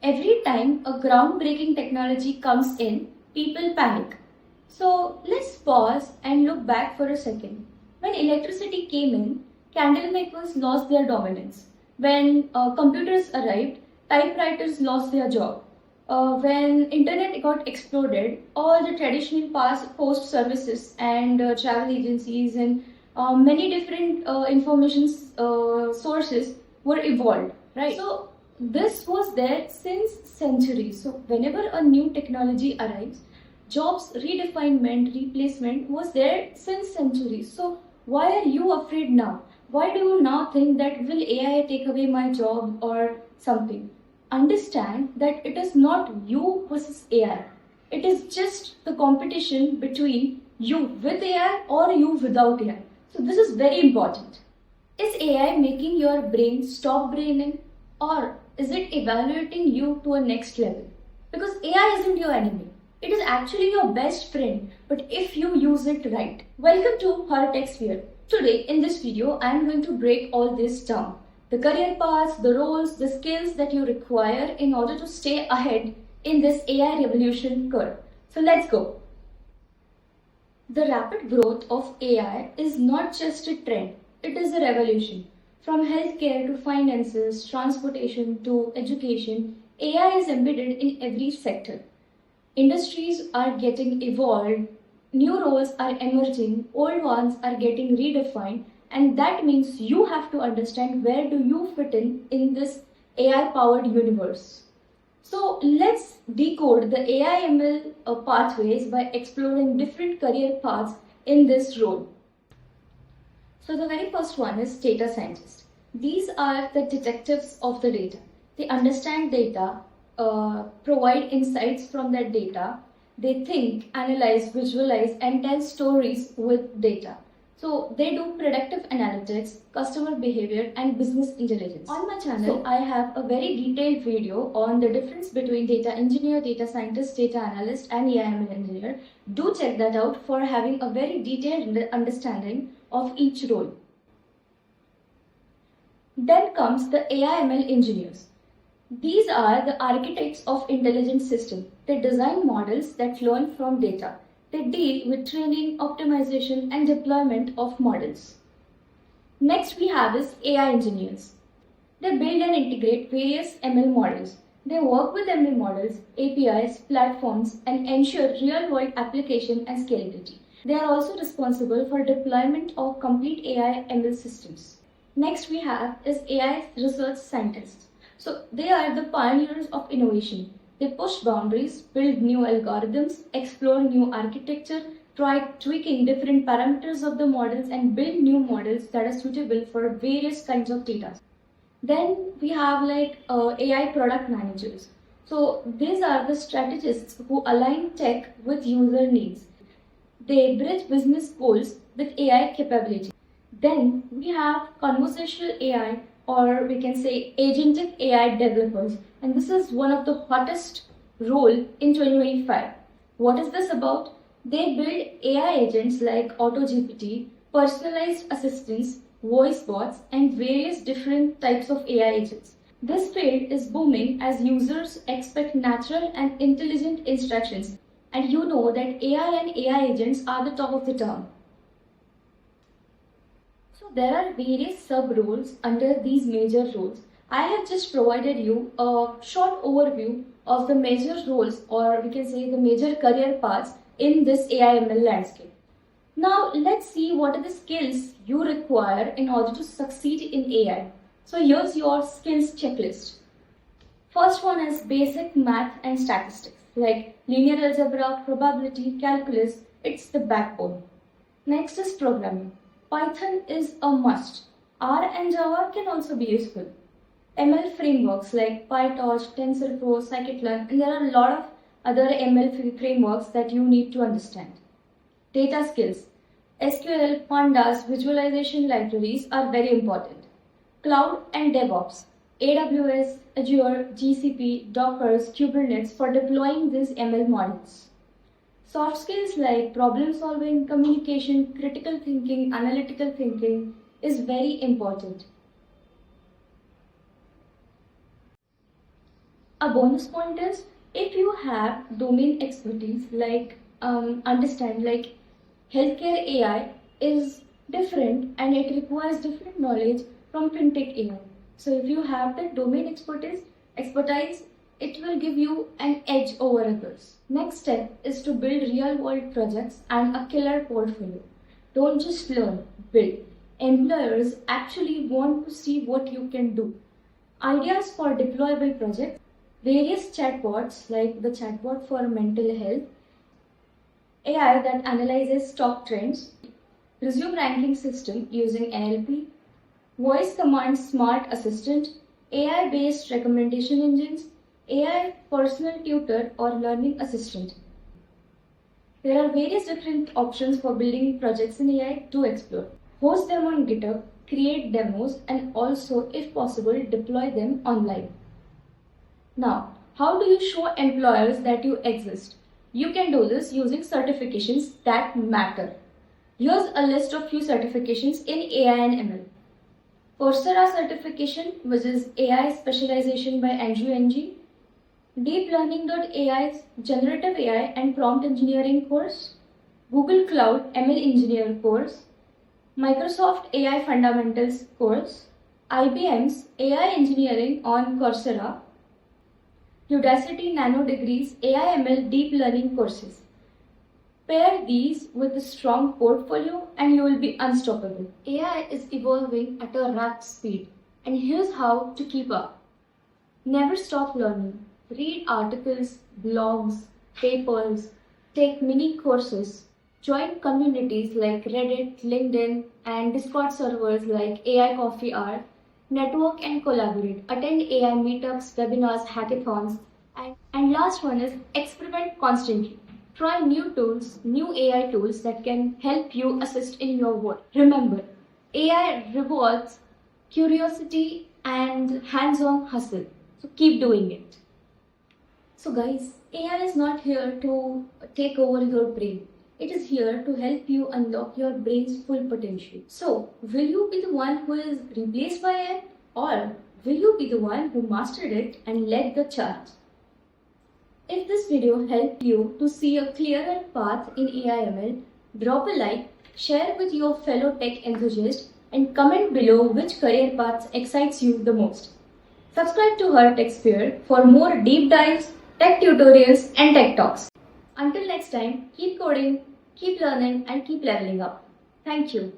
Every time a groundbreaking technology comes in, people panic. So let's pause and look back for a second. When electricity came in, candlemakers lost their dominance. When computers arrived, typewriters lost their job. When internet got exploded, all the traditional post services and travel agencies and many different information sources were evolved, right? So this was there since centuries. So whenever a new technology arrives, jobs redefinement, replacement was there since centuries. So why are you afraid now? Why do you now think that will AI take away my job or something? Understand that it is not you versus AI. It is just the competition between you with AI or you without AI. So this is very important. Is AI making your brain stop braining, or is it evaluating you to a next level? Because AI isn't your enemy. It is actually your best friend, but if you use it right. Welcome to Her Tech Sphere. Today in this video, I am going to break all this down. The career paths, the roles, the skills that you require in order to stay ahead in this AI revolution curve. So let's go. The rapid growth of AI is not just a trend, it is a revolution. From healthcare to finances, transportation to education, AI is embedded in every sector. Industries are getting evolved, new roles are emerging, old ones are getting redefined, and that means you have to understand where do you fit in this AI-powered universe. So let's decode the AI ML pathways by exploring different career paths in this role. So the very first one is data scientist. These are the detectives of the data. They understand data, provide insights from that data. They think, analyze, visualize, and tell stories with data. So they do predictive analytics, customer behavior, and business intelligence. On my channel, I have a very detailed video on the difference between data engineer, data scientist, data analyst, and AI/ML engineer. Do check that out for having a very detailed understanding of each role. Then comes the AI/ML engineers. These are the architects of intelligent systems. They design models that learn from data. They deal with training, optimization, and deployment of models. Next we have is AI engineers. They build and integrate various ML models. They work with ML models, APIs, platforms, and ensure real-world application and scalability. They are also responsible for deployment of complete AI ML systems. Next we have is AI research scientists. So they are the pioneers of innovation. They push boundaries, build new algorithms, explore new architecture, try tweaking different parameters of the models, and build new models that are suitable for various kinds of data. Then we have AI product managers. So these are the strategists who align tech with user needs. They bridge business goals with AI capability. Then we have conversational AI, or we can say Agentic AI Developers, and this is one of the hottest role in 2025. What is this about? They build AI agents like AutoGPT, personalized assistants, voice bots, and various different types of AI agents. This field is booming as users expect natural and intelligent instructions, and you know that AI and AI agents are the top of the town. So there are various sub-roles under these major roles. I have just provided you a short overview of the major roles, or we can say the major career paths in this AI/ML landscape. Now let's see what are the skills you require in order to succeed in AI. So here's your skills checklist. First one is basic math and statistics, like linear algebra, probability, calculus. It's the backbone. Next is programming. Python is a must. R and Java can also be useful. ML frameworks like PyTorch, TensorFlow, Scikit-learn, and there are a lot of other ML frameworks that you need to understand. Data skills. SQL, Pandas, visualization libraries are very important. Cloud and DevOps. AWS, Azure, GCP, Docker, Kubernetes for deploying these ML models. Soft skills like problem solving, communication, critical thinking, analytical thinking is very important. A bonus point is if you have domain expertise, understand like healthcare AI is different and it requires different knowledge from fintech AI. So if you have the domain expertise, it will give you an edge over others. Next step is to build real world projects and a killer portfolio. Don't just learn, build. Employers actually want to see what you can do. Ideas for deployable projects, various chatbots like the chatbot for mental health, AI that analyzes stock trends, resume ranking system using NLP, voice command smart assistant, AI based recommendation engines, AI personal tutor or learning assistant. There are various different options for building projects in AI to explore. Host them on GitHub, create demos, and also, if possible, deploy them online. Now, how do you show employers that you exist? You can do this using certifications that matter. Here's a list of few certifications in AI and ML. Coursera certification, which is AI specialization by Andrew Ng. DeepLearning.AI's Generative AI and Prompt Engineering course. Google Cloud ML Engineer course. Microsoft AI Fundamentals course. IBM's AI Engineering on Coursera. Udacity Nano Degrees AI ML Deep Learning courses. Pair these with a strong portfolio and you will be unstoppable. AI is evolving at a rapid speed, and here's how to keep up. Never stop learning. Read articles, blogs, papers, take mini courses, join communities like Reddit, LinkedIn, and Discord servers like AI Coffee Hour, network and collaborate, attend AI meetups, webinars, hackathons, and last one is experiment constantly. Try new tools, new AI tools that can help you assist in your work. Remember, AI rewards curiosity and hands-on hustle. So keep doing it. So guys, AI is not here to take over your brain. It is here to help you unlock your brain's full potential. So, will you be the one who is replaced by it, or will you be the one who mastered it and led the charge? If this video helped you to see a clearer path in AI/ML, drop a like, share with your fellow tech enthusiasts, and comment below which career paths excites you the most. Subscribe to her Tech Sphere for more deep dives, tech tutorials, and tech talks. Until next time, keep coding, keep learning, and keep leveling up. Thank you.